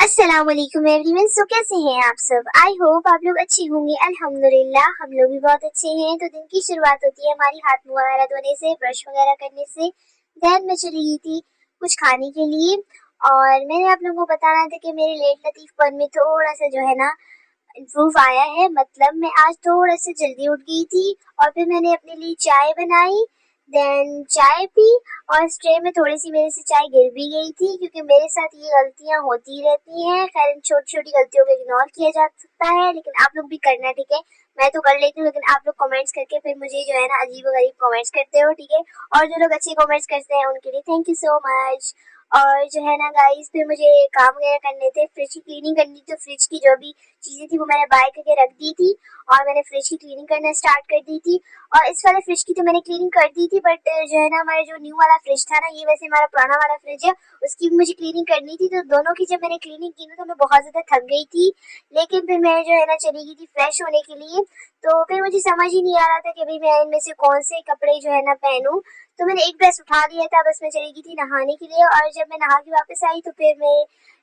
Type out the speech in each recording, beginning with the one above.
अस्सलाम वालेकुम एवरीवन। सो कैसे हैं आप सब? आई होप आप लोग अच्छे होंगे। अल्हम्दुलिल्लाह हम लोग भी बहुत अच्छे हैं। तो दिन की शुरुआत होती है हमारी हाथ मुंह वगैरह धोने से, ब्रश वगैरह करने से। देन मैं चली गई थी कुछ खाने के लिए और मैंने आप लोगों को बताना था कि मेरे लेट लतीफ़पन में थोड़ा सा जो है ना इम्प्रूव आया है। मतलब मैं आज थोड़ा सा जल्दी उठ गई थी और फिर मैंने अपने लिए चाय बनाई, देन चाय पी और ट्रे में थोड़ी सी मेरे से चाय गिर भी गई थी क्योंकि मेरे साथ ये गलतियां होती रहती हैं। खैर इन छोटी छोटी गलतियों को इग्नोर किया जा सकता है, लेकिन आप लोग भी करना, ठीक है? मैं तो कर लेती हूँ लेकिन आप लोग कमेंट्स करके फिर मुझे जो है ना अजीब गरीब कमेंट्स करते हो, ठीक है? और जो लोग अच्छे कमेंट्स करते हैं उनके लिए थैंक यू सो मच। और जो है ना गाइस, फिर मुझे काम वगैरह करने थे, फ्रिज की क्लीनिंग करनी थी। तो फ्रिज की जो भी चीजें थी वो मैंने बाय करके रख दी थी और मैंने फ्रिज की क्लीनिंग करना स्टार्ट कर दी थी। और इस वाले फ्रिज की तो मैंने क्लीनिंग कर दी थी, बट जो है ना हमारा जो न्यू वाला फ्रिज था ना, ये वैसे हमारा पुराना वाला फ्रिज है, उसकी भी मुझे क्लीनिंग करनी थी। तो दोनों की जब मैंने क्लीनिंग की ना तो मैं बहुत ज्यादा थक गई थी। लेकिन फिर मैं जो है ना चली गई थी फ्रेश होने के लिए। तो फिर मुझे समझ ही नहीं आ रहा था कि भाई मैं इनमें से कौन से कपड़े जो है ना पहनूं। तो मैंने एक ड्रेस उठा लिया था, बस मैं चली गई थी नहाने के लिए। और जब मैं नहा के वापस आई तो फिर मैं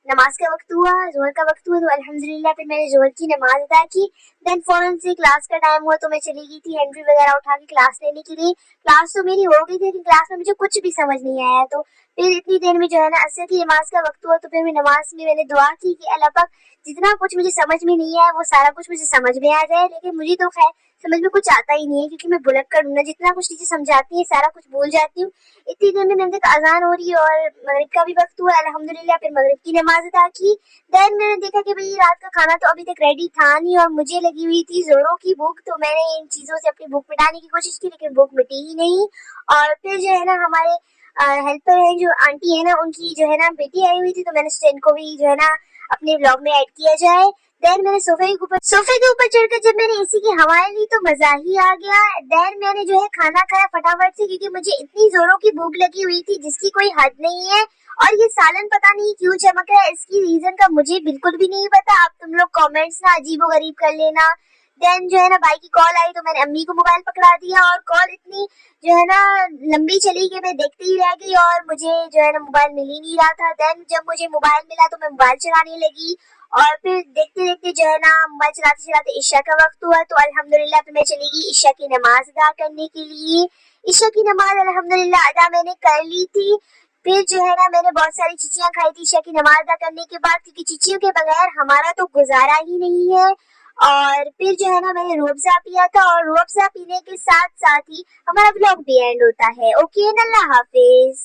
नमाज का वक्त हुआ, जोहर का वक्त हुआ, तो अल्हम्दुलिल्लाह फिर मैंने जोहर की नमाज अदा की। देन फौरन से क्लास का टाइम हुआ तो मैं चली गई थी हैंड्री वगैरह उठा के क्लास लेने के लिए। क्लास तो मेरी हो गई थी लेकिन क्लास में मुझे कुछ भी समझ नहीं आया। तो फिर इतनी देर में जो है ना असर की नमाज का वक्त हुआ तो फिर मैं नमाज में मैंने दुआ की कि अल्लाह पाक जितना कुछ मुझे समझ में नहीं आया वो सारा कुछ मुझे समझ में आ जाए। लेकिन मुझे तो खैर समझ में कुछ आता ही नहीं है क्योंकि मैं भुलक्कड़ हूं ना, जितना कुछ चीजें समझाती है सारा कुछ भूल जाती हूँ। इतनी देर में मैंने देखा अजान हो रही है और मगरिब का भी वक्त हुआ, अल्हम्दुलिल्लाह फिर मगरिब की नमाज अदा की। देन मैंने देखा कि भाई रात का खाना तो अभी तक रेडी था नहीं और मुझे लगी हुई थी जोरों की भूख। तो मैंने इन चीजों से अपनी भूख मिटाने की कोशिश की लेकिन भूख मिटी ही नहीं। और फिर जो है ना हमारे हेल्पर है जो आंटी है ना, उनकी जो है ना बेटी आई हुई थी, तो मैंने सोचा इनको भी जो है ना अपने व्लॉग में ऐड किया जाए। देन मैंने सोफे के ऊपर चढ़कर जब मैंने एसी की हवाएं ली तो मजा ही आ गया। देन मैंने जो है खाना खाया फटाफट से क्योंकि मुझे इतनी जोरों की भूख लगी हुई थी जिसकी कोई हद नहीं है। और ये सालन पता नहीं क्यों चमक रहा है, इसकी रीजन का मुझे बिल्कुल भी नहीं पता। आप तुम लोग कमेंट्स ना अजीबो गरीब कर लेना। देन जो है ना भाई की कॉल आई तो मैंने अम्मी को मोबाइल पकड़ा दिया और कॉल इतनी जो है ना लंबी चली कि मैं देखते ही रह गई और मुझे जो है ना मोबाइल मिल ही नहीं रहा था। देन जब मुझे मोबाइल मिला तो मैं मोबाइल चलाने लगी और फिर देखते देखते जो है ना मोबाइल चलाते चलाते ईशा का वक्त हुआ। तो अल्हम्दुलिल्लाह फिर मैं चली गई ईशा की नमाज अदा करने के लिए। ईशा की नमाज अल्हम्दुलिल्लाह अदा मैंने कर ली थी। फिर जो है ना मैंने बहुत सारी चिचियां खाई थी ईशा की नमाज अदा करने के बाद क्योंकि चिचियों के बगैर हमारा तो गुजारा ही नहीं है। और फिर जो है ना मैंने रूह अफ़ज़ा पिया था और रूह अफ़ज़ा पीने के साथ साथ ही हमारा व्लॉग भी एंड होता है। ओके, अल्लाह हाफिज।